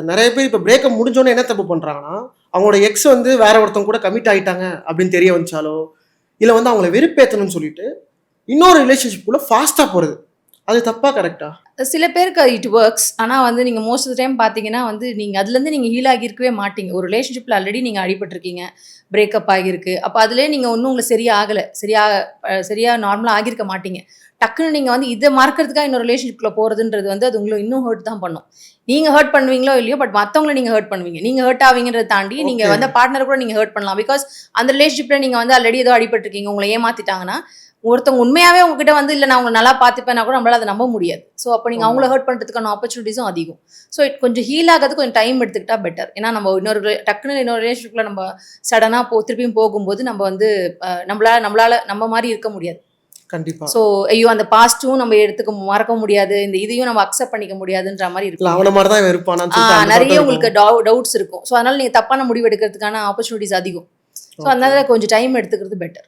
நிறைய பேர் இப்போ பிரேக்கப் முடிஞ்சோன்னே என்ன தப்பு பண்ணுறாங்கன்னா, அவங்களோட எக்ஸ் வந்து வேற ஒருத்தவங்க கூட கமிட் ஆகிட்டாங்க அப்படின்னு தெரிய வந்துச்சாலோ, இல்லை வந்து அவங்கள வெறுப்பேற்றணும்னு சொல்லிட்டு இன்னொரு ரிலேஷன்ஷிப்புக்குள்ள ஃபாஸ்ட்டாக போகிறது, அது தப்பா கரெக்டா? சில பேருக்கு இட் ஒர்க்ஸ். ஆனால் வந்து நீங்கள் மோஸ்ட் ஆஃப் த டைம் பார்த்தீங்கன்னா வந்து நீங்கள் அதுலேருந்து நீங்கள் ஹீல் ஆகியிருக்கவே மாட்டீங்க. ஒரு ரிலேஷன்ஷிப்பில் ஆல்ரெடி நீங்கள் அடிபட்டிருக்கீங்க, பிரேக்கப் ஆகியிருக்கு. அப்போ அதிலே நீங்கள் இன்னும் உங்களுக்கு சரியா ஆகலை, சரியாக நார்மலாக ஆகியிருக்க மாட்டீங்க. டக்குன்னு நீங்கள் வந்து இதை மறக்கிறதுக்காக இன்னொரு ரிலேஷன்ஷிப்பில் போகிறதுன்றது வந்து அது உங்களை இன்னும் ஹர்ட் தான் பண்ணும். நீங்கள் ஹர்ட் பண்ணுவீங்களோ இல்லையோ, பட் மற்றவங்களை நீங்கள் ஹர்ட் பண்ணுவீங்க. நீங்கள் ஹர்ட் ஆவீங்கன்றதை தாண்டி நீங்கள் ஓகே. வந்து பார்ட்னர் கூட நீங்கள் ஹர்ட் பண்ணலாம். பிகாஸ் அந்த ரிலேஷன்ஷிப்பில் நீங்கள் வந்து ஆல்ரெடி ஏதோ அடிபட்டிருக்கீங்க, உங்களை ஏமாற்றிட்டாங்கன்னா, ஒருத்தவங்க உண்மையாவே உங்ககிட்ட வந்து இல்ல நான் உங்களை நல்லா பார்த்துப்பேன்னா கூட நம்மளால அதை நம்ப முடியாது. ஸோ அப்போ நீங்கள் அவங்கள ஹர்ட் பண்ணுறதுக்கான ஆப்பர்ச்சுனிட்டிஸும் அதிகம். ஸோ கொஞ்சம் ஹீல் ஆகிறதுக்கு கொஞ்சம் டைம் எடுத்துக்கிட்டா பெட்டர். ஏன்னா நம்ம டக்குன்னு இன்னொரு ரிலேஷன்ஷிப்பில் நம்ம சடனாக திருப்பியும் போகும்போது நம்ம வந்து நம்மளால நம்ம மாதிரி இருக்க முடியாது. கண்டிப்பா. ஸோ ஐயோ அந்த பாஸ்ட்டும் நம்ம மறக்க முடியாது, இந்த இதையும் நம்ம அக்செப்ட் பண்ணிக்க முடியாதுன்ற மாதிரி இருக்கும். அவன மாதிரி தான் இருப்பானான்னு சொல்லிட்டு நிறைய உங்களுக்கு டவுட்ஸ் இருக்கும். ஸோ அதனால நீங்கள் தப்பான முடிவு எடுக்கிறதுக்கான ஆப்பர்ச்சுனிட்டிஸ் அதிகம். ஸோ அதனால கொஞ்சம் டைம் எடுத்துக்கிறது பெட்டர்.